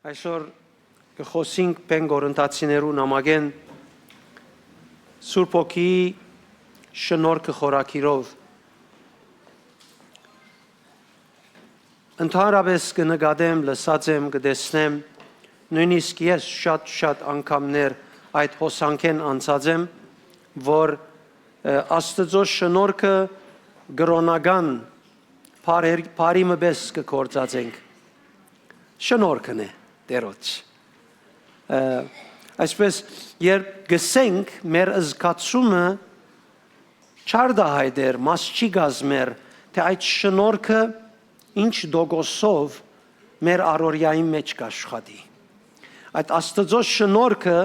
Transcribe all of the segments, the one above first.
Այսօր կխոսենք Պեն Կորինթացիներու նամակեն Սուրբ Հոգիի շնորհքը խորակիրով։ Ընդհանրապես կնկատեմ, լսած եմ, կտեսնեմ, նույնիսկ ես շատ անգամներ այդ հոսանքեն անցած եմ, որ Աստծո շնորհքը գրոնական բարի մպես կգործածենք։ Շնորհքն է Տերոջ։ Այսպես երբ գսենք մեր զգացումը չարդահայտեր, մաս չի գազմեր, թե այդ շնորհքը ինչ դոգոսով մեր առօրյայի մեջ կաշխատի։ Այդ Աստծո շնորհքը,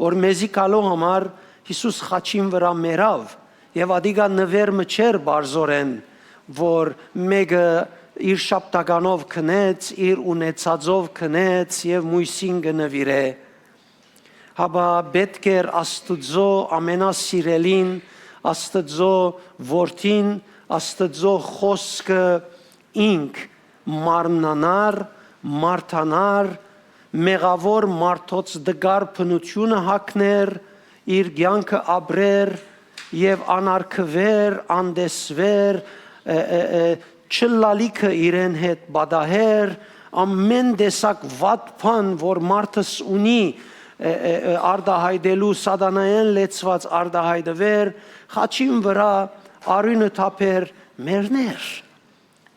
որ մեզի կալու համար Հիսուս խաչին վրա մեռավ, եւ ադիգա նվերմը չէր բարձորեն, որ մեկը իր շապտականով քնեց, իր ունեցածով քնեց եւ մույսին գնվիրե։ Հաբա պետք էր Աստծո ամենասիրելին, Աստծո որդին, Աստծո խոսքը ինք մարմնանար, մարդանար, մեղավոր մարդոց դգար փնությունը հագներ, իր կյանքը ապրեր եւ անարգվեր, անդեսվեր, չլալիքը իրեն հետ բադահեր, ամեն տեսակ վատ բան, որ մարդս ունի արդահայտելու սատանայեն լեցված արդահայտվեր, խաչին վրա արյունը թափեր մերներ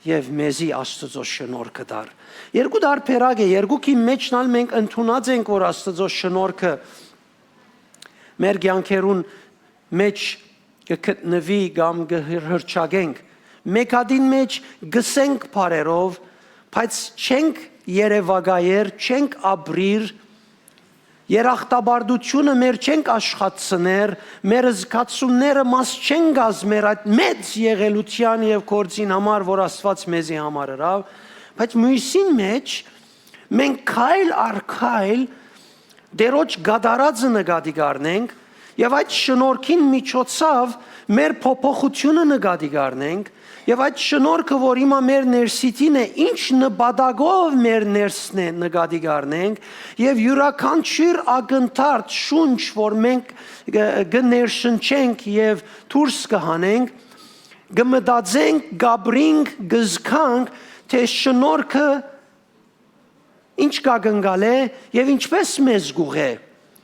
եւ մեզի Աստծո շնորհքը դար։ Երկու դարբերակ է, երկուքի մեջնալ մենք ընդունած ենք, որ Աստծո շնորհքը մեր կյանքերուն մեջ կգտնվի կամ կհրճագենք։ Մեկադին մեջ գսենք բարերով, բայց չենք երևակայեր, չենք ապրիր, երախտաբարդությունը մեր չենք աշխատցներ, մեր զգացումները մաս չեն գազմեր այդ մեծ եղելության եւ գործին համար, որ Աստված մեզի համար հրավ, բայց մյուսին մեջ մենք քայլ առ քայլ դերոջ գադարածը նկատի գարնենք եւ այդ շնորհքին միջոցով մեր փոփոխությունը նկատի գարնենք եւ այդ շնորհքը, որ հիմա մեր ներսիտին է, ինչ նպատակով մեր ներսն է նկատի գարնենք եւ յուրաքանչյուր ակնթարթ շունչ, որ մենք կներշնչենք եւ դուրս կհանենք, կմտածենք, գաբրինք, գզկանք, թե շնորհքը ինչ կգնգալ է եւ ինչպես մեզ գուղե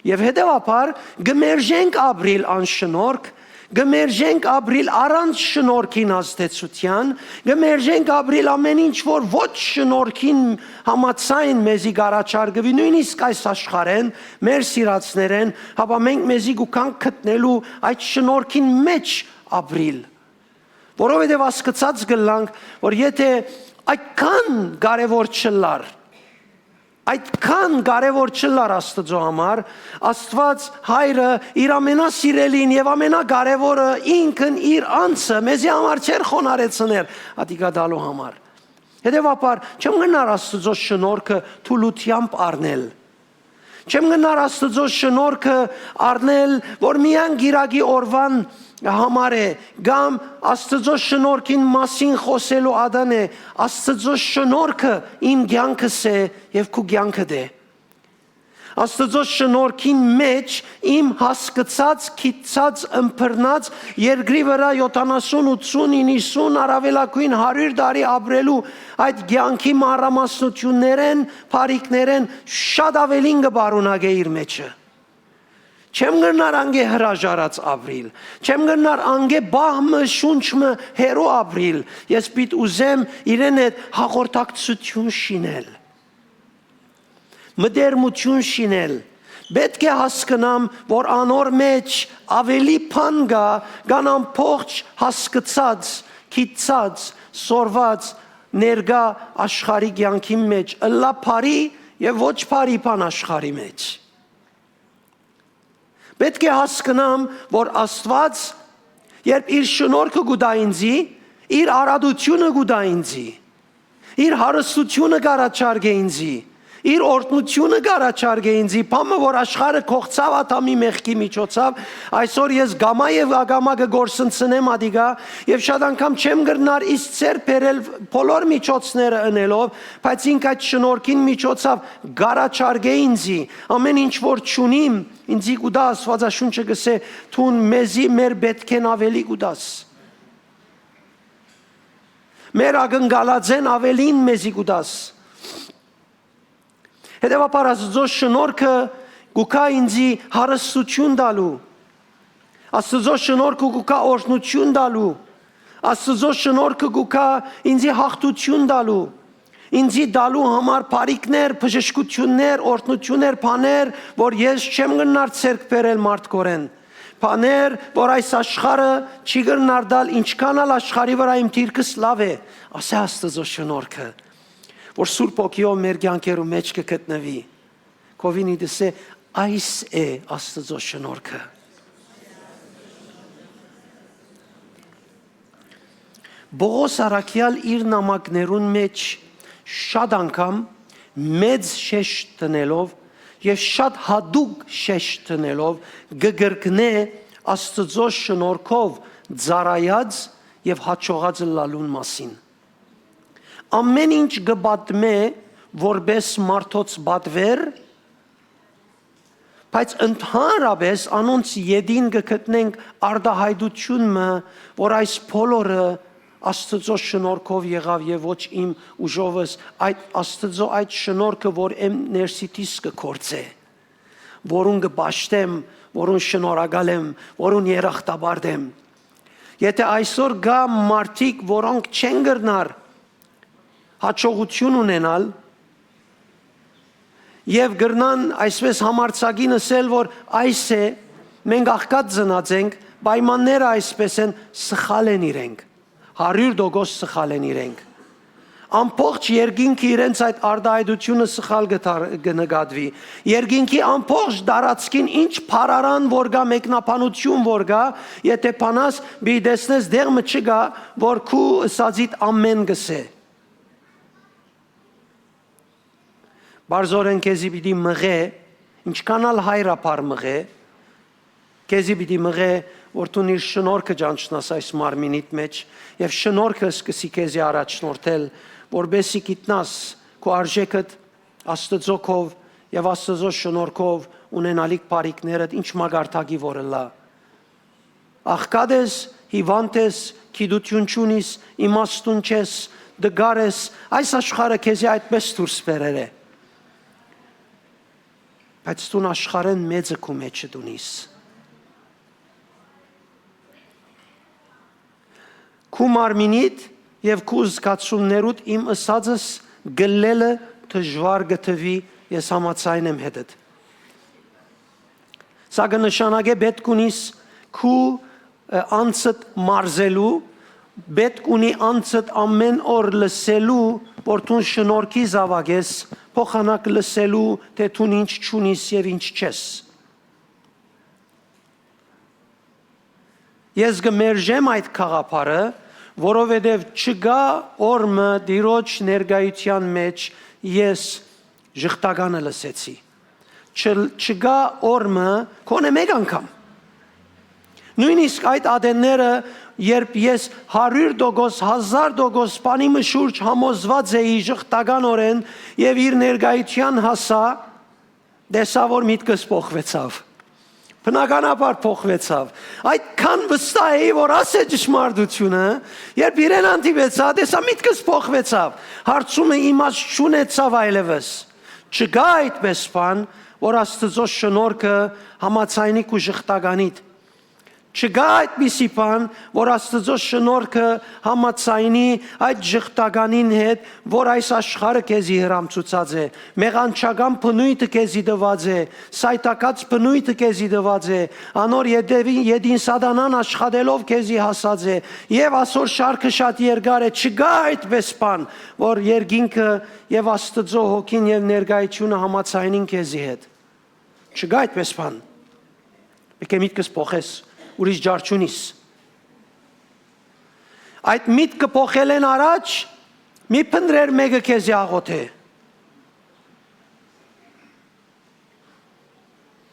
եւ հետեւաբար կմերժենք ապրիլ անշնորհք, կմերժենք ապրիլ առանց շնորհքին ազդեցության, կմերժենք ապրիլ ամեն ինչ, որ ոչ շնորհքին համաձայն մեզի գարաչարգվի, նույնիսկ այս աշխարհեն, մեր սիրածներեն, հապա մենք մեզի գուքանք գտնելու այդ շնորհքին մեջ ապրիլ։ Որովհետև հասկացած գլանք, որ եթե այդքան կարևոր չլար, այդքան կարևոր չլար Աստծո համար, Աստված հայրը իր ամենասիրելին եւ ամենակարևորը ինքն իր անձը մեզի համար չեր խոնարեցներ ադիգա դալու համար։ Հետևաբար չեմ գնար Աստծո շնորհքը թուլությամբ առնել։ Չեմ գնար Աստծո շնորհքը առնել, որ միան գիրակի օրվան համար է, կամ Աստծո շնորհքին մասին խոսելու ադան է, Աստծո շնորհքը իմ կյանքս է եւ քու կյանքդ է։ Աստծո շնորհքին մեջ իմ հասկացած, քիծած, ըմբռնած երկրի վրա 70, 80, 90 առավելագույն 100 տարի ապրելու այդ կյանքի մանրամասնություններեն, բարիքներեն շատ ավելին կբարունագե իր մեջը։ Չեմ գնար անգե հրաժարած ապրիլ, չեմ գնար անգե բահմը, շունչը հերո ապրիլ, ես պիտ ուզեմ իրեն հետ հաղորդակցություն շինել, մտերմություն շինել, պետք է հասկանամ, որ անոր մեջ ավելի բան կա, կան ամբողջ հասկացած, քիծած, սորված ներկա աշխարհի կյանքի մեջ, ըլլա բարի եւ ոչ բարի բան աշխարհի մեջ։ Պետք է հասկանամ, որ Աստված, երբ իր շնորհքը գուտա ինձի, իր արադությունը գուտա ինձի, իր հարստությունը կառաջարկե ինձի, իր օրհնությունը գարաչարգե ինձի, փամը որ աշխարհը կողցավ ատամի մեղքի միջոցով, այսօր ես գամա եւ ագամա կգործընծնեմ ադիգա եւ շատ անգամ չեմ գրնար իս ծեր բերել բոլոր միջոցները ընելով, բայց ինք այդ շնորհքին միջոցով գարաչարգե ինձի, ամեն ինչ որ ճունիմ ինձի գուտա Աստվածաշունչը գսե թուն մեզի մեր պետքեն ավելի գուտաս մեր ագնգալածեն ավելին մեզի գուտաս հետևաբար Աստծո շնորհքը գուկա ինձի հարստություն տալու Աստծո շնորհքը գուկա օրհնություն տալու Աստծո շնորհքը գուկա ինձի հաղթություն տալու ինձի տալու համար բարիքներ, բժշկություններ, օրհնություններ, բաներ, որ ես չեմ գնար ցերկ բերել մարդկորեն Բաներ, որ այս աշխարհը չի գնար դալ ինչքան ալ աշխարհի վրա իմ դիրքս լավ է, ասե Աստծո շնորհքը, որ Սուրբ Օգիով մեր կյանքերու մեջ կգտնվի։ Կովինի դսե այս է Աստծո շնորհքը։ Բողոս առաքյալ իր նամակներուն մեջ շատ անգամ մեծ շեշտ տնելով Եվ շատ հադուկ շեշտ տնելով գգրգնե Աստծո շնորհքով ծառայած եւ հաջողած լալուն մասին։ Ամեն ինչ գբատմե որպես մարդոց բատվեր, բայց ընդհանրապես անոնց յետին գտնենք արդահայտությունը, որ այս բոլորը Աստծո շնորհքով եղավ եւ ոչ իմ ուժովս այդ Աստծո այդ շնորհքը որ եմ ներսիտիս կկործե որուն կբաշտեմ որուն շնորհակալ եմ որուն երախտաբարդեմ եթե այսօր գա մարդիկ որոնք չեն գտնար հաջողություն ունենալ եւ գրնան այսպես համարցակին ասել որ այս է մենք աղքատ ծնած ենք պայմանները այսպես են սխալ են իրենք 100% սխալ են իրենք ամբողջ երկինքի իրենց այդ արդահայտությունը սխալ կնկատվի երկինքի ամբողջ դարածքին ինչ փարարան որ գա մեկնաբանություն որ գա եթե բանաս մի դեսնես դեղը չգա որ քու սազիտ ամեն գսե բարձորեն քեզի պիտի մղե ինչքան ալ հայրապար մղե քեզի պիտի մղե որ դու իր շնորհքը ճանչնաս այս մարմինիդ մեջ եւ շնորհքը սկսի քեզի առաջնորդել որբեսի գիտնաս քո արժեքդ Աստծոքով եւ Աստծո շնորհքով ունենալիք բարիքներդ ինչ մագարտակի որլա աղքատես հիվանդ ես գիտություն չունիս իմաստուն չես դգարես այս աշխարհը քեզի այդպես դուրս բերել է բայց դու աշխարհեն մեծը քո մեջ դունիս Քու մարմինիդ եւ քու զգացումներուդ իմ ըսածս գլելը դժվար գտվի ես համաձայն եմ հետդ Սա կնշանակե պետք ունիս քու անցդ մարզելու պետք ունի անցդ ամեն օր լսելու որ դու շնորհքի զավակես փոխանակ լսելու թե դու ինչ չունիս եւ ինչ չես Ես կմերժեմ այդ խաղապարը որովհետև չգա օրը դիրոջ ներկայության մեջ ես ժխտականը լսեցի չգա օրը կոնե մեկ անգամ նույնիսկ այդ ադենները երբ ես 100% 1000% բանի մշուրջ համոզված էի ժխտականորեն եւ իր ներկայության հասա դեսա որ միտքս փոխվեցավ Բնականաբար փոխվեցավ այդքան վստահ էի որ ասե ճշմարտությունը երբ իրեն հանդիպեցա դեսա միտքս փոխվեցավ հարցումը իմաստ չունեցավ այլևս չգա այդպես բան որ Աստծո շնորհքը համաձայնի քու ժխտականիդ Չգա այդպիսի բան, որ Աստծո շնորհքը համաձայնի այդ ժխտականին հետ, որ այս աշխարհը քեզի հրամցուցած է, մեղանչական բնույթը քեզի դված է, սայտակած բնույթը քեզի դված է, անոր յետին սատանան աշխատելով քեզի հասած է, եւ այսօր շարքը շատ երկար է, չգա այդպես բան, որ երկինքը եւ Աստծո հոգին եւ ներկայությունը համաձայնին քեզի հետ։ Չգա այդպես բան։ Եկե միտքս փոխես ուրիշ ջարչունիս Այդ միտքը փոխել են առաջ մի փնդրեր մեկը քեզի աղոթե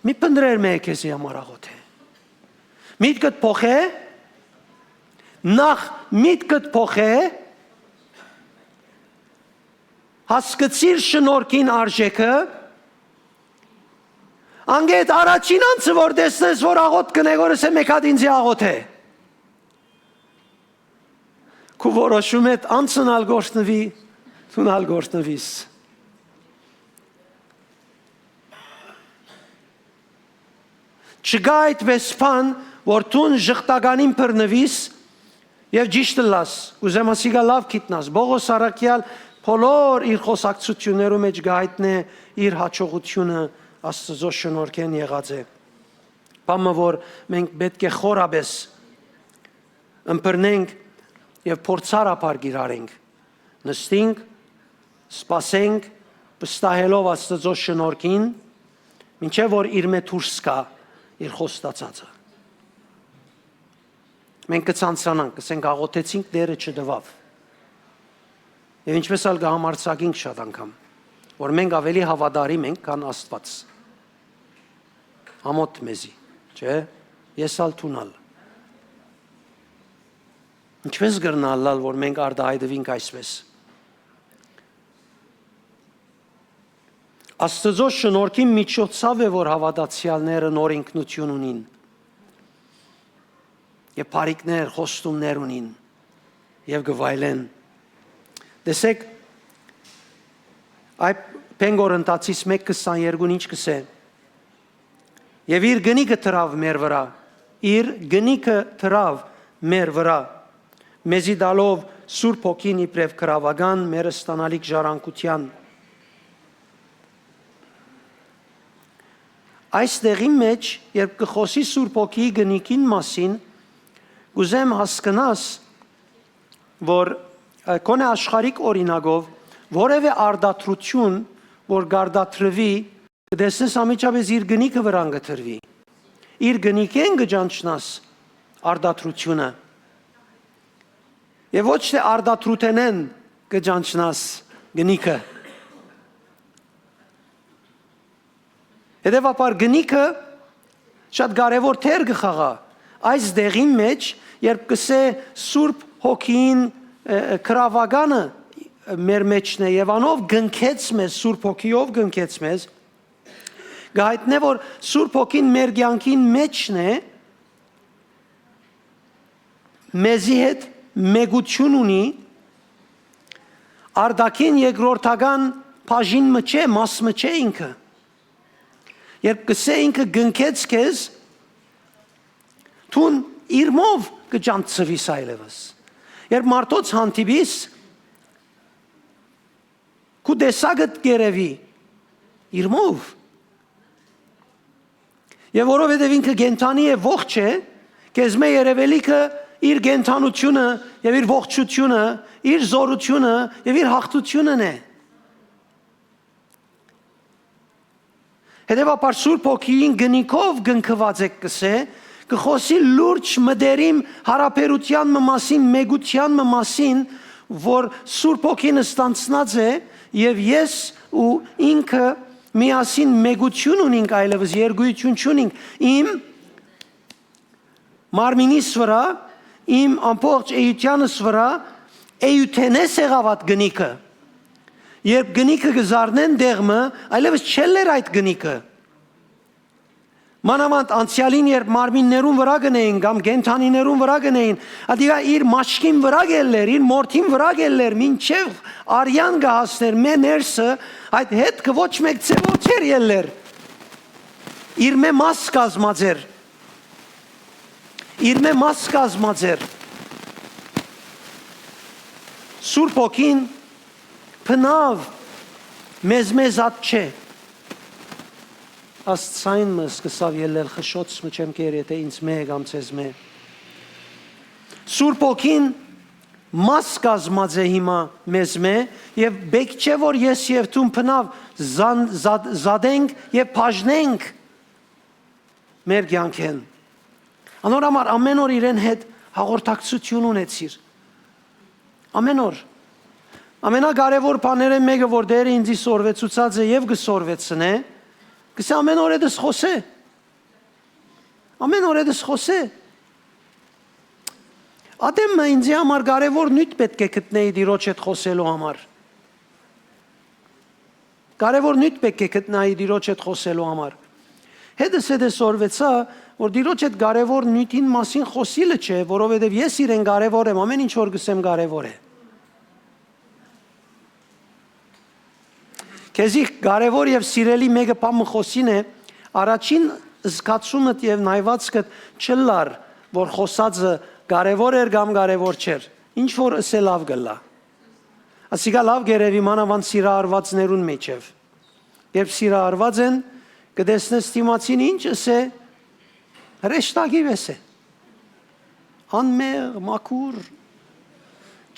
մի փնտրեր մեկ քեզի համար աղոթե։ Միտքդ փոխե, նախ միտքդ փոխե, հասկացիր շնորհքին արժեքը, անգետ առաջին անձը որ տեսնես որ աղոտ կնե որս է մեկ հատ ինձի աղոթե։ Քու որոշում ես անձն ալ գործնվի, դու ալ գործնվիս։ Չգա այդպես բան, որ դու ժխտականին բռնվիս եւ ճիշտ լաս, ուզեմ ասիգա լավ գիտնաս, Բողոս Արաքյալ բոլոր իր խոսակցություններում մեջ գայտնե իր հաջողությունը Աստծո շնորհքեն եղած է։ Բամը որ մենք պետք է խորաբես ըմբռնենք եւ փորձարապար գիրարենք, նստենք, սպասենք, վստահելով Աստծո շնորհքին, մինչեւ որ իր մեջ դուրս գա իր խոստացածը։ Մենք կցանցանանք, կսենք աղոթեցինք դերը չդվավ։ Եվ ինչպես ալ կհամարձակենք շատ անգամ, որ մենք ավելի հավատարիմ ենք, քան Աստված։ Ամոթ մեզի, չէ՞, ես ալ թունալ։ Ինչպես գրնալալ, որ մենք արդահայտվենք այսպես։ Աստծո շնորհքի միջոցով է, որ հավատացյալները նոր ինքնություն ունին։ Եվ բարիկներ, խոստումներ ունին եւ գվայլեն։ Տեսեք, այդ Պենգորընտացից 1:22 ինչ կսե։ Եվ իր գնիկը թրավ մեր վրա, իր գնիկը թրավ մեր վրա, մեզի դալով Սուրբ Հոգին իբրև քրավական մեր ստանալիք ժառանգության։ Այստեղի մեջ, երբ կխոսի Սուրբ Հոգիի գնիկին մասին, կուզեմ հասկանաս, որ կոնե աշխարհիկ օրինակով որևէ արդարություն, որ գարդատրվի, կտեսնես ամիջապես իր գնիկը վրան գտրվի։ Իր գնիկեն կճանչնաս արդարությունը։ Եվ ոչ թե արդարութենեն կճանչնաս գնիկը։ Հետևաբար գնիկը շատ կարևոր թեր կխաղա այս դեղի մեջ, երբ կսե Սուրբ Հոգին քրավականը մեր մեջն է եւ անով գնքեց մեզ, Սուրբ Հոգիով գնքեց մեզ, գայտնե որ Սուրբ Հոգին մեր կյանքին մեջն է, մեզի հետ մեգություն ունի, արդակին երկրորդական բաժին չէ, մաս չէ ինքը։ Երբ կսե ինքը գնքեց քեզ, թուն իրմով կջանցվիս այլևս։ Երբ մարդոց հանդիպիս, քու տեսակդ գերևի իրմով։ Եվ որովհետև ինքը գենթանի է ողջ է, քեզ մե երևելիքը իր գենթանությունը եւ իր ողջությունը, իր զորությունը եւ իր հաղթությունն է։ Հետևաբար Սուրբ Հոգին գնիկով գնքված եք կսե, կխոսի լուրջ մդերիմ հարաբերության մասին, մեգության մասին, որ Սուրբ Հոգին ստանցնած է եւ ես ու ինքը միասին մեգություն ունենք այլևս երկույթություն չունենք։ Իմ մարմինիս վրա, իմ ամբողջ էությանս վրա էութենես եղավ այդ գնիկը։ Երբ գնիկը գզարնեն դեղմը, այլևս չելեր այդ գնիկը։ Մանավանդ անցյալին երբ մարմիններուն վրա գնեին, կամ գենթանիներուն վրա գնեին, ադիգա իր մաշկին վրա գելներ, իր մորթին վրա գելներ, մինչև արյան գահասներ, մե ներսը, այդ հետքը ոչ մեկ ծևոց էր ելներ։ Իր մե մաս կազմած էր։ Իր մե մաս կազմած էր։ Սուրբ Հոգին Փնավ մեզ ատ չէ։ Աստծային մս կսավ ելել խշոց մչեմ կեր եթե ինձ մեկ ամցեզ մե։ Սուրբ Հոգին մաս կազմած է հիմա մեզ մե եւ բեք չէ որ ես եւ դու փնավ զադենք եւ բաժնենք մեր կյանքեն։ Անորամար ամեն օր իրեն հետ հաղորդակցություն ունեցիր։ Ամեն օր ամենակարևոր բաները մեկը որ դերը ինձի սորվեցուցած է եւ գսորվեցնե Կսե ամեն օր էդս խոսե։ Ամեն օր էդս խոսե։ Ադեմը ինձ համար կարևոր նույն պետք է գտնեի Տիրոջ հետ խոսելու համար։ Կարևոր նույն պետք է գտնայի Տիրոջ հետ խոսելու համար։ Հետս օրվեցա, որ Տիրոջ հետ կարևոր նույնին մասին խոսիլը չէ, որովհետև ես իրեն կարևոր եմ, ամեն ինչ որ գսեմ կարևոր է։ Քեզի կարևոր եւ սիրելի մեկը բանը խոսին է, առաջին զգացումդ եւ նայվածքդ չլար, որ խոսածը կարևոր էր կամ կարևոր չէր։ Ինչ որ ասել լավ գլա։ Ասիկա լավ գերեվի մանավանդ սիրահարվածներուն մեջև։ Երբ սիրահարված են, կտեսնես դիմացին ինչ ասե, հրեշտակի վեսե։ Անմեղ, մաքուր։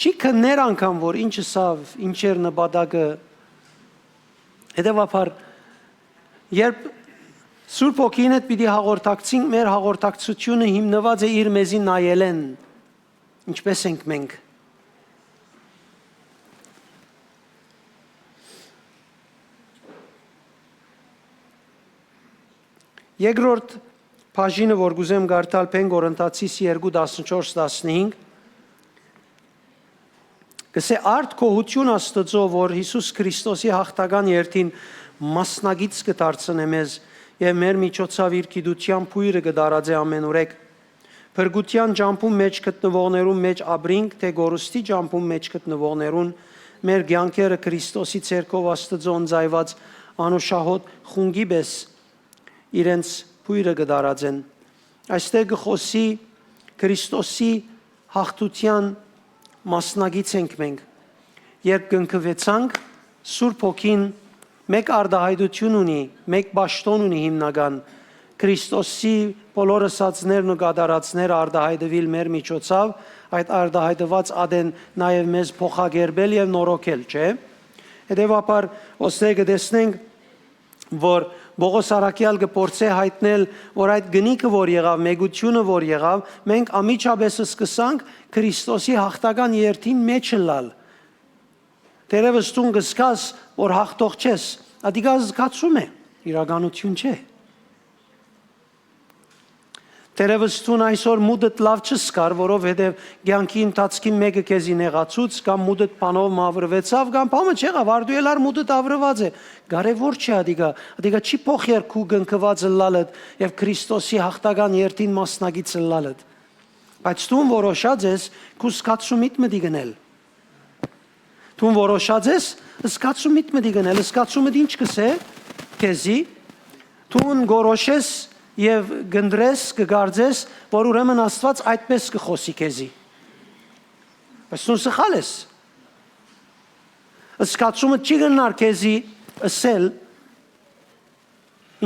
Չի քններ անգամ, որ ինչ ասավ, ինչ էր նպատակը։ Հետևաբար, երբ Սուրբ Հոգին հետ պիտի հաղորդակցենք, մեր հաղորդակցությունը հիմնված է իր մեզի նայելեն, ինչպես ենք մենք։ Երկրորդ բաժինը, որ գուզեմ գարտալ Փեն Կորինթացիս 2:14-15, կսե արդ կողություն Աստծո, որ Հիսուս Քրիստոսի հաղթական երթին մասնագից կդարձնե մեզ եւ մեր միջոցով իր գիտության փույրը կդարածե ամենուրեք։ Փրկության ջամփում մեջ գտնվողներուն մեջ ապրինք, թե գորուստի ջամփում մեջ գտնվողներուն մեր կյանքերը Քրիստոսի ցերկով Աստծո ընձայված անուշահոտ խունգի պես իրենց փույրը կդարածեն։ Այստեղ կխոսի Քրիստոսի հաղթության մասնագից ենք մենք, երբ կնքվեցանք, Սուրբ Հոգին մեկ արդահայտություն ունի, մեկ պաշտոն ունի հիմնական, Քրիստոսի բոլոր ասածներն ու կատարածները արդահայտվել մեր միջոցով, այդ արդահայտված ադեն նաև մեզ փոխագերբել եւ նորոգել, չէ՞։ Հետևաբար ոսե կտեսնենք, որ Բողոս Արաքյալ կփորձե հայտնել, որ այդ գնիկը որ եղավ, մեգությունը որ եղավ, մենք ամիջապես սկսանք Քրիստոսի հաղթական երթին մեջ լալ։ Դերևս դու կսկաս, որ հաղթող չես, ադիգա զգացում է, իրականություն չէ։ Դերևս դու այսօր մուդդ լավ չսկար, որովհետև կյանքի ընթացքի մեկը քեզի նեղացուց կամ մուդդ բանով մավրվեցավ կամ բանը չեղավ, արդու ելար մուդդ ավրված է։ Կարևոր չէ ադիգա չի փոխեր քու գնքված լալդ եւ Քրիստոսի հաղթական երթին մասնագից լալդ։ Բայց դու որոշած ես քու զգացումիդ մտի գնել։ Դու որոշած ես զգացումիդ մտի գնել, զգացումդ ինչ կսե քեզի դու որոշես եւ գնդրես կգարձես, որ ուրեմն Աստված այդպես կխոսի քեզի։ Բայց դու սխալ ես։ Զգացումը չի գնար քեզի ասել,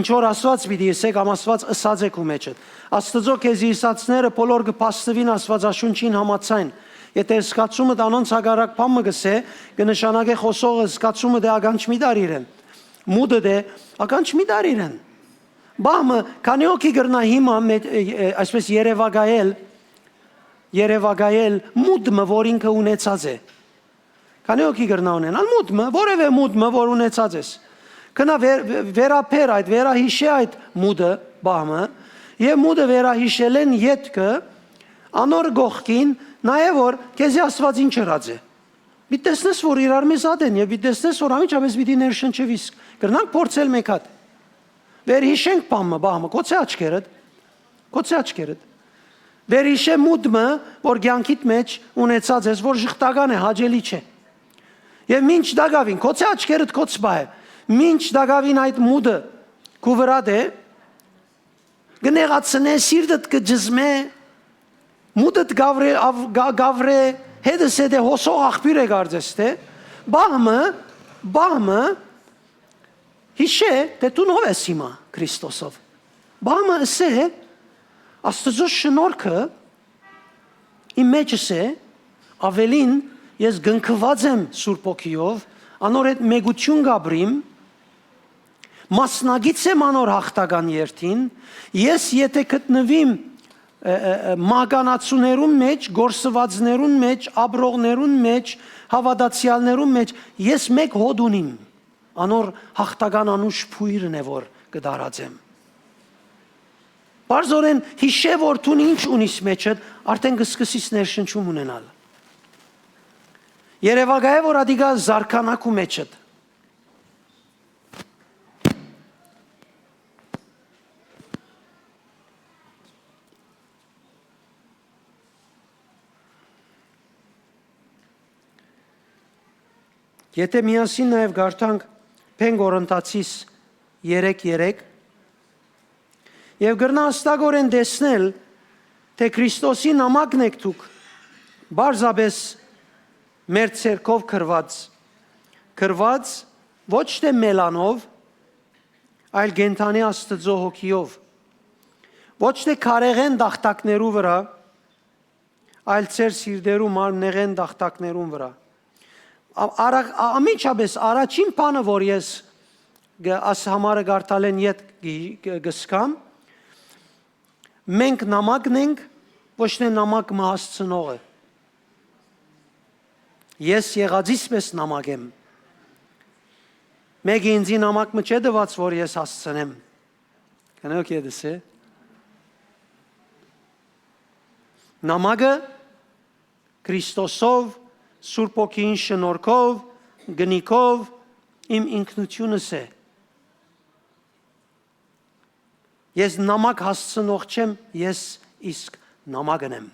ինչ որ Աստված պիտի ասե կամ Աստված ըսած է քու մեջը։ Աստծո քեզի իսացները բոլոր կփաստվին Աստվածաշունչին համաձայն։ Եթե զգացումը դանոնց հագարակ բամը գսե, կնշանակե խոսողը զգացումը դե ականջ մի դար իրեն։ Մուդը դե ականջ մի դար իրեն։ Բամը քանի օքի գրնա հիմա այսպես երևակայել մուդմը, որ ինքը ունեցած է։ Քանի օքի գրնա ունենալ մուդմը, որևէ մուդմը, որ ունեցած ես։ Կնա վերապեր այդ, վերահիշե այդ մուդը, բամը, եւ մուդը վերահիշել են յետքը անոր գողքին, նաեւ որ քեզի Աստված ինչ հրած է։ Մի տեսնես, որ իրար մեզ ադեն եւ մի տեսնես, որ ամիջապես պիտի ներշնչվիս։ Կրնանք փորձել մեկ հատ։ Վերհիշենք բամը, կոծե աչքերդ։ Վերհիշե մուդմը, որ կյանքիդ մեջ ունեցած ես, որ ժխտական է, հաճելի չէ։ Եվ մինչ դագավին, կոծե աչքերդ կոծբա է, մինչ դագավին այդ մուդը քու վրա դե, գնեղացնե, սիրտդ կջզմե, մուդդ գավրե, հետս է դե հոսող աղբիր է գարձես թե, բամը, հիշե, թե դու նով ես հիմա Քրիստոսով։ Բամը ասե, Աստծո շնորհքը իմ մեջս է, ավելին ես գնքված եմ Սուրբ Հոգիով, անոր հետ մեգություն գաբրիմ, մասնագից եմ անոր հաղթական երթին, ես եթե գտնվիմ մագանացուներուն մեջ, գործվածներուն մեջ, աբրողներուն մեջ, հավատացյալներուն մեջ, ես մեկ հոդ ունիմ, անոր հաղթական անուշ փույրն է, որ կդարածեմ։ Բարձորեն հիշե որ դու ինչ ունիս մեջդ, արդեն կսկսես ներշնչում ունենալ։ Երևակայ որ ադիգա զարկանակ ու մեջդ։ Եթե միասին նաև գարտանք Փեն Կորինթացիս 3:3 եւ գրնա հստակորեն տեսնել, թե Քրիստոսի նամակն եք դուք բարձաբես մեր ցերկով քրված ոչ թե մելանով, այլ գենթանի Աստծո հոգիով, ոչ թե քարեղեն դախտակներու վրա, այլ ծեր սիրտերու մարմնեղեն դախտակներուն վրա։ Ամիջապես առաջին բանը, որ ես աս համարը գարտալեն ետ գսկամ, մենք նամակն ենք, ոչ թե նամակ մահասցնողը։ Ես եղածիս պես նամակ եմ։ Մեկ ինձի նամակ մը չէ դված, որ ես հասցնեմ։ Կանոք եդս է։ Նամակը Քրիստոսով, Սուրբ Օքին շնորհքով, գնիկով իմ ինքնությունս է։ Ես նամակ հասցնող չեմ, ես իսկ նամակն եմ։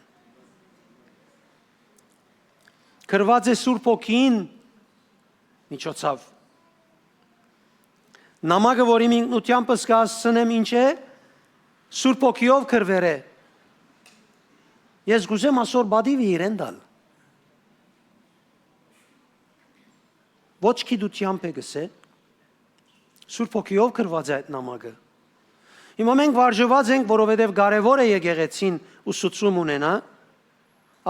Քրված է Սուրբ Օքին միջոցով։ Նամակը, որ իմ ինքնությամբ հասցնեմ, ինչ է, Սուրբ Օքիով քրվեր է։ Ես գուզեմ ասոր բադիվի իրեն դալ։ Ոչ գիտությամբ է գսե, Սուրբ Օքիով քրված է այդ նամակը։ Հիմա մենք վարժված ենք, որովհետև կարևոր է եկեղեցին ուսուցում ունենա,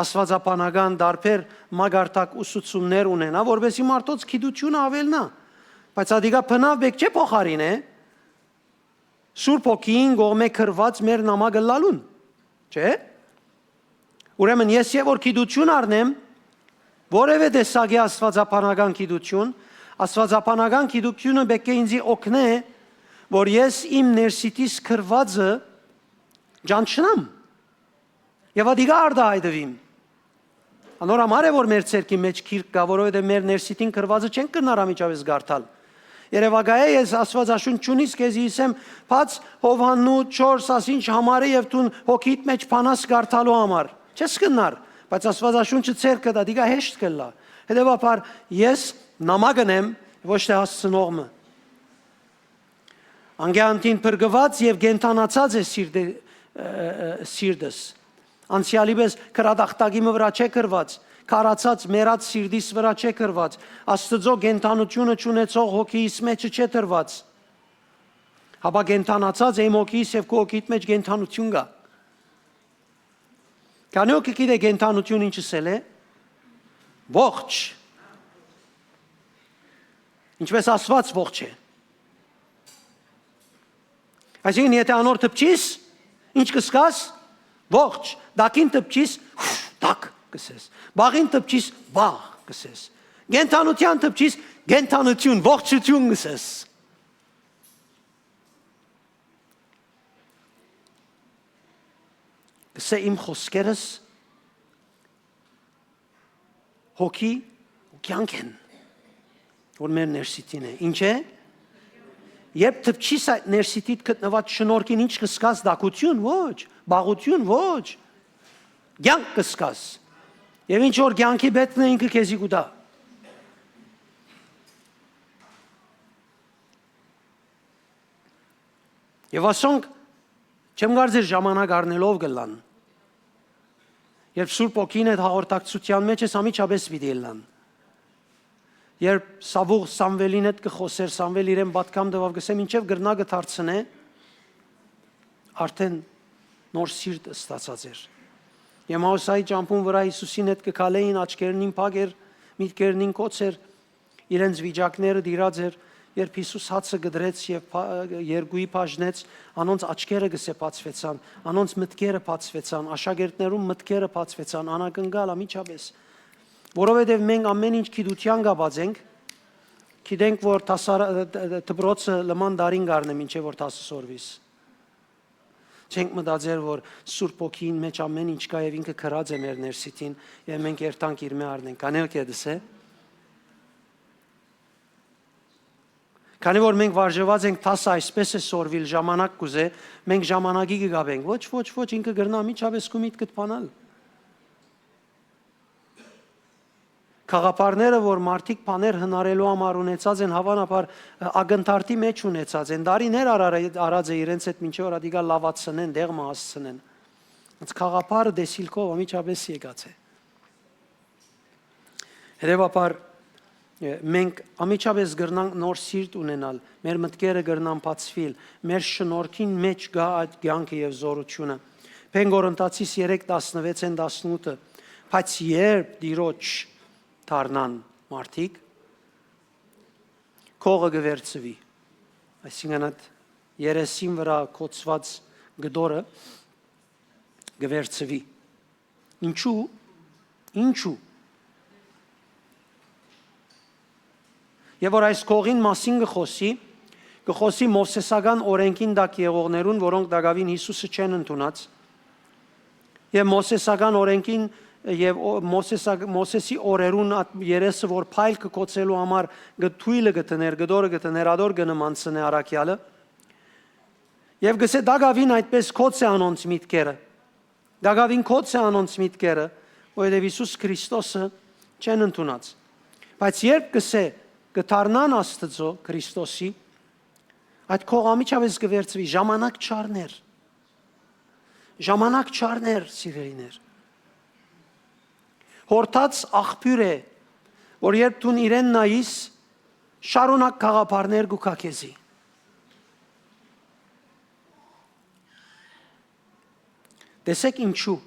աստվածապանական դարբեր մագարտակ ուսուցումներ ունենա, որովհետև մարդոց գիտությունը ավելնա, բայց ադիգա բնավ բեք չէ փոխարին է, Սուրբ Օքին գողմե քրված մեր նամակը լալուն, չէ՞։ Ուրեմն ես եւ որ գիտություն առնեմ, որևէ տեսակի աստվածապանական գիտություն, աստվածապանական գիտությունը պետք է ինձ օգնե, որ ես իմ ներսիտիս քրվածը ճանչնամ։ Եվ ադիգա արդահայտվիմ։ Անորամար է որ մեր ցերկի մեջ քիրք կա, որովհետև մեր ներսիտին քրվածը չեն կնար ամիջավես գարտալ։ Երևակայ է ես աստվածաշունչունից քեզի իսեմ, բաց Հովհաննու 4 ասինչ համարը եւ դու հոգիդ մեջ փանաս գարտալու համար։ Չես կնար, բայց աստվածաշունչը ցերկը դա դիգա հեշտ կլա։ Հետևաբար ես նամակն եմ, ոչ թե հասցնողը։ Անգյանտին փրկված եւ գենթանացած է սիրտս։ Անցյալի պես քրադախտագի վրա չէ կրված, քարացած մերած սիրտիս վրա չէ կրված, Աստծո գենթանությունը ճանաչող հոգիս մեջ չէ տրված։ Հապա գենթանացած եմ հոգիս եւ քո հոգիդ մեջ գենթանություն կա։ Կանոք գիտե գենթանություն ինչսել է։ Ողջ։ Ինչպես ասված ողջ է։ Այսինքն եթե անոր տպչիս, ինչ կսկաս, ողջ, դակին տպչիս, դակ կսես, բաղին տպչիս, բաղ կսես, գենթանության տպչիս, գենթանություն, ողջություն կսես։ Կսե իմ խոսքերս հոգի ու կյանք են, որ մեր ներսիտին է, ինչ է, Երբ թփչիս այդ ներսիտիդ գտնված շնորհքին ինչ կսկաս դակություն ոչ, բաղություն ոչ, կյանք կսկաս։ Եվ ինչ որ կյանքի բետն է ինքը քեզի կուտա։ Եվ ասոնք չեմ կարծեր ժամանակ առնելով գլան։ Երբ Սուրբ Օքին այդ հաղորդակցության մեջ ես ամիջապես պիտի լան։ Երբ Սավուղ Սամվելին հետ կխոսեր, Սամվել իրեն պատկամ տվավ, գսեմ ինչև գրնագը դարձնե, արդեն նոր սիրտ ստացած էր։ Եմաուսայի ճամփուն վրա Հիսուսին հետ կքալեին, աչքերնին փակ էր, միտքերնին կոց էր, իրենց վիճակները դիրած էր, երբ Հիսուս հացը գդրեց եւ երկուի բաժնեց, անոնց աչքերը գսեպացվեցան, անոնց մտքերը բացվեցան, աշակերտներում մտքերը բացվեցան, անակնկալ ամիջապես։ Որովհետև մենք ամեն ինչ գիտության գաբած ենք, գիտենք որ դպրոցը լման դարին գարնե մինչև որ 10 սորվիս։ Չենք մտածել որ Սուրբ Օքին մեջ ամեն ինչ կա եւ ինքը քրած է մեր ներսիտին եւ մենք երթանք իր մե առնենք։ Կանել կեդս է։ Քանի որ մենք վարժված ենք 10 այսպես է սորվիլ ժամանակ կուզե, մենք ժամանակի կգաբենք։ Ոչ, ինքը գրնա միջավես կումիտ կտփանալ։ Խաղապարները, որ մարդիկ բաներ հնարելու համար ունեցած են, հավանաբար ագնթարտի մեջ ունեցած են։ Դարիներ արած է իրենց հետ մինչև որ ադիգա լավացնեն, դեղը հասցնեն։ Ոնց խաղապարը դեսիլքով ամիջապես եկած է։ Հետևաբար մենք ամիջապես գրնանք նոր սիրտ ունենալ, մեր մտքերը գրնան բացվիլ, մեր շնորհքին մեջ գա այդ կյանքը եւ զորությունը։ Փենգորընտացիս 3:16-18-ը, բայց երբ դիրոջ դառնան մարդիկ քողը գվերցվի այսինքն այդ երեսին վրա կոծված գդորը գվերցվի ինչու եւ որ այս քողին մասին գխոսի մովսեսական օրենքին դակ եղողներուն որոնք դակավին Հիսուսը չեն ընդունած եւ մովսեսական օրենքին եւ Մոսեսի օրերուն երեսը որ փայլ կկոծելու համար գթույլը գտներ գդորը գտներ ադոր գնմանցնե արաքյալը եւ գսե դագավին այդպես կոծե անոնց միտքերը դագավին կոծե անոնց միտքերը որովհետեւ Հիսուս Քրիստոսը չեն ընդունած բայց երբ գսե գթարնան Աստծո Քրիստոսի այդ կողամիջավես գվերցվի ժամանակ չարներ սիրելիներ Հորթած աղբյուր է, որ երբ դու իրեն նայիս, շարունակ խաղապարներ գուքա քեզի։ Տեսեք ինչու։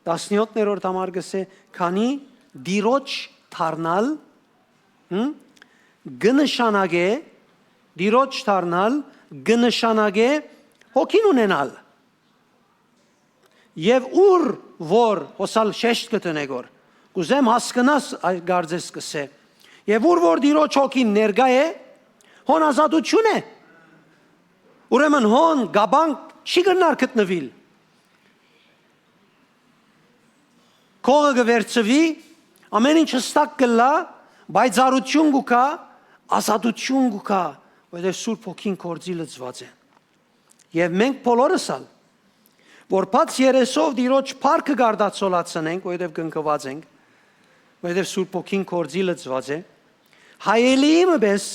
17-րդ համար գսե, քանի դիրոջ թարնալ, գնշանագե, դիրոջ թարնալ, գնշանագե հոգին ունենալ։ Եվ ուր որ հոսալ շեշտ կտնեգոր Կուզեմ հասկնաս այդ գարձես կսե Եվ ուր որ դիրոջ հոգին ներգա է հոն ազատություն է Ուրեմն հոն գաբանք չի գնար գտնվիլ Քողը գվերցվի ամեն ինչ հստակ կլա բայցարություն գուկա ազատություն գուկա որովհետև Սուրբ Հոգին կորձի լծված է Եվ մենք բոլորս որ բաց երեսով դիրոջ փառքը գարդացոլացնենք, որովհետև կնկված ենք, որովհետև Սուրբ Հոգին կորձի լծված է, հայելիի մեզ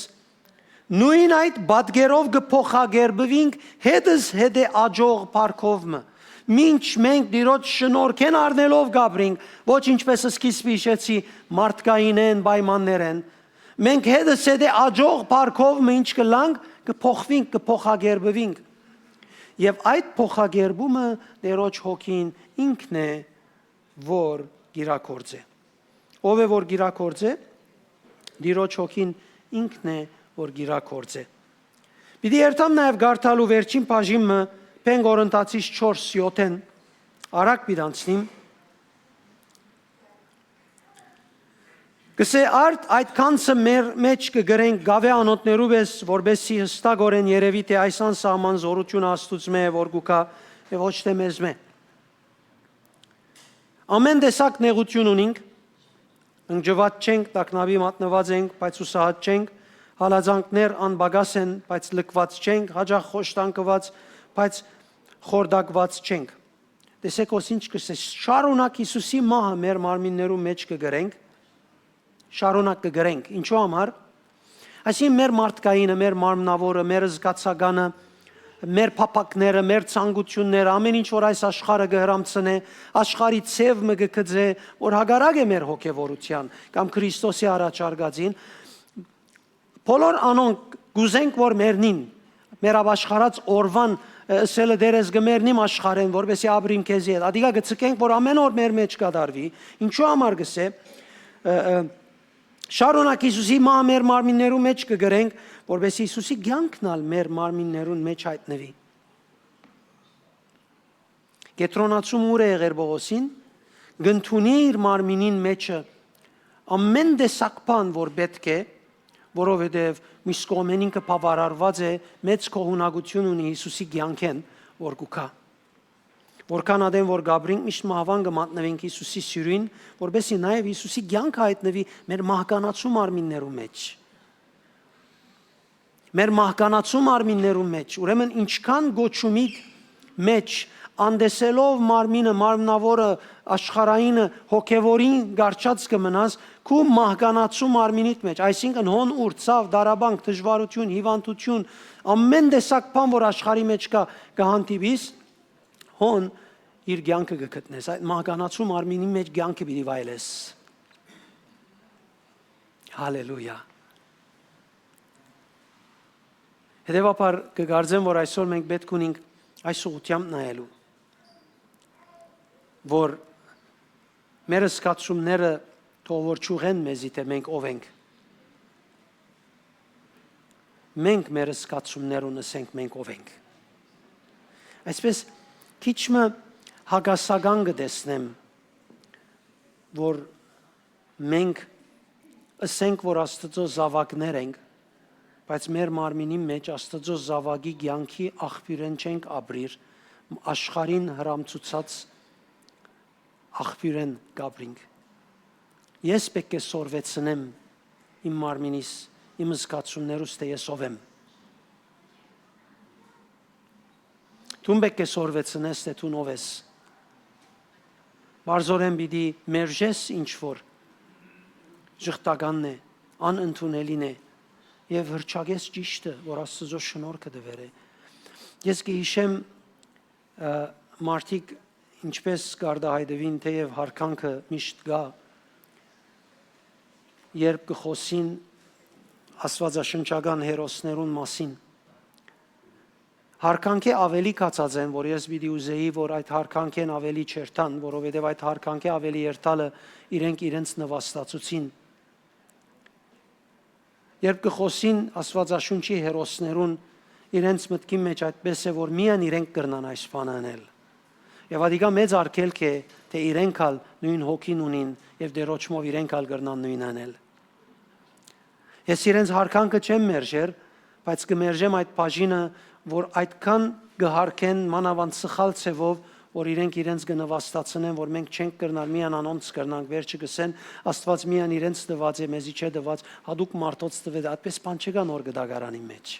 նույն այդ բադգերով կփոխագերբվինք հետս հետե աջող փառքովը, մինչ մենք դիրոջ շնորհքեն առնելով գաբրինք, ոչ ինչպես սկիզբի հիշեցի մարդկային են, պայմաններ են, մենք հետս հետե աջող փառքովը ինչ կլանք, կփոխվինք, կփոխագերբվինք Եվ այդ փոխագերբումը Տերոջ հոգին ինքն է, որ գիրակորձ է։ Ով է, որ գիրակորձ է, Տերոջ հոգին ինքն է, որ գիրակորձ է։ Պիտի երթամ նաև գարթալու վերջին բաժինը Փենգորընտացիս 4:7-ն արագ պիտանցնիմ։ Գսե արդ այդ կանցը մեր մեջ կգրենք գավե անոթներու վես, որբեսի հստակորեն երևի թե այս անսահման զորությունը Աստուծո մե որ գուկա եւ ոչ թե մեզ մե։ Ամեն տեսակ նեղություն ունենք, ընջված չենք, տակնավի մատնված ենք, բայց ուսահատ չենք, հալածանքներ անբագաս են, բայց լքված չենք, հաջող խոշտանկված, բայց խորդակված չենք։ Տեսեք ոսինչ կսե շարունակ Հիսուսի մահը մեր մարմիններու մեջ կգրենք շարունակ կգրենք ինչու համար այսինքն մեր մարդկայինը մեր մարմնավորը մեր զգացականը մեր փափակները մեր ցանկությունները ամեն ինչ որ այս աշխարհը գհրամցնե աշխարհի ցևը գկծե որ հագարակ է մեր հոգևորության կամ Քրիստոսի առաջարկածին բոլոր անոնք գուզենք որ մերնին մեր ապաշխարած օրվան սելը դերես գմերնիմ աշխարհեն որովհետեւ ապրիմ քեզի հետ ադիգա գցկենք որ ամեն օր մեր մեջ կդարվի ինչու համար գսե Շարունակ Հիսուսի մահը մեր մարմիններու մեջ կգրենք, որովհետեւ Հիսուսի կյանքն մեր մարմիններուն մեջ հայտնվի։ Կետրոնացում ուր է եղեր Բողոսին, գնթունի իր մարմինին մեջը ամեն տեսակ բան, որ պետք է, որովհետև միշտ կողմեն ինքը բավարարված է, մեծ կողունակություն ունի Հիսուսի կյանքեն, որ կուքա։ Որքան ադեն որ գաբրինք միշտ մահվան կմատնվենք Հիսուսի սյուրին, որբեսի նաև Հիսուսի կյանքը հայտնվի մեր մահկանացու մարմիններու մեջ։ Մեր մահկանացու մարմիններու մեջ, ուրեմն ինչքան գոչումի մեջ անդեսելով մարմինը, մարմնավորը, աշխարհայինը, հոգևորին գարչած կմնաս, քու մահկանացու մարմինիդ մեջ, այսինքն հոն ուր, ցավ, դարաբանք, դժվարություն, հիվանդություն, ամեն տեսակ բան, որ աշխարհի մեջ կա, կհանդիպիս, հոն իր կյանքը կգտնես, այդ մահկանացու մարմինի մեջ կյանքը պիտի վայելես։ Հալելույա։ Հետևաբար կգարձեմ, որ այսօր մենք պետք ունենք այս ուղղությամբ նայելու, որ մեր զգացումները թող որ չուղեն մեզի, թե մենք ով ենք։ Մենք մեր զգացումներ ունեցենք, մենք ով ենք։ Այսպես քիչ մը հագասական կտեսնեմ, որ մենք ասենք, որ Աստծո զավակներ ենք, բայց մեր մարմինի մեջ Աստծո զավակի կյանքի աղբյուրեն չենք ապրիր, աշխարհին հրամցուցած աղբյուրեն կապրինք։ Ես պետք է սորվեցնեմ իմ մարմինիս, իմ զգացումներուս, թե ես ով եմ։ Դու պետք է սորվեցնես, թե դու ով ես։ Բարձորեն պիտի մերժես ինչ-որ ժխտականն է, անընդունելին է, եւ հրճագես ճիշտը, որ Աստծո շնորհքը դվեր է։ Ես կհիշեմ մարդիկ ինչպես գարդահայտվին, թեև հարկանքը միշտ գա, երբ կխոսին աստվածաշնչական հերոսներուն մասին։ Հարկանքը ավելի կացած են, որ ես պիտի ուզեի, որ այդ հարկանքեն ավելի չերտան, որովհետև այդ հարկանքը ավելի երթալը իրենք իրենց նվաստացուցին։ Երբ կխոսին աստվածաշունչի հերոսներուն, իրենց մտքի մեջ այդպես է, որ միայն իրենք կրնան այս բանը անել։ Եվ ադիգա մեծ արգելք է, թե իրենք ալ նույն հոգին ունին եւ դերոճմով իրենք ալ կրնան նույն անել։ Ես իրենց հարկանքը չեմ մերժեր, բայց կմերժեմ այդ բաժինը, որ այդքան կհարկեն մանավանդ սխալ ցևով, որ իրենք իրենց կնվաստացնեն, որ մենք չենք կրնալ միան անոնց կրնանք, վերջը կսեն, Աստված միան իրենց տված է, մեզի չէ տված, հadouk մարդոց տվեց, այդպես բան չկա նոր գդագարանի մեջ։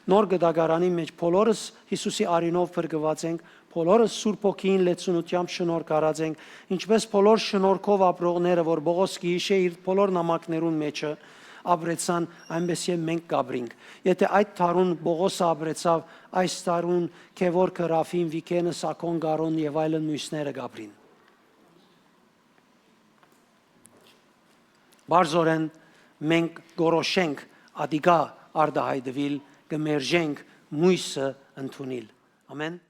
Նոր գդագարանի մեջ բոլորս Հիսուսի արինով փրկված ենք, բոլորս Սուրբ Հոգին լեցունությամբ շնորհք արած ենք, ինչպես բոլոր շնորհքով ապրողները, որ Պողոս գիշե իր բոլոր նամակներուն մեջը ապրեցան, այնպես եւ մենք կապրինք։ Եթե այդ տարուն Պողոսը ապրեցավ, այս տարուն Քևորգը, Ռաֆին, Վիկենը, Սակոն, Գարոն եւ այլն մյուսները կապրին։ Բարձորեն մենք գորոշենք ադիգա արդահայտվել, կմերժենք մույսը ընդունել։ Ամեն։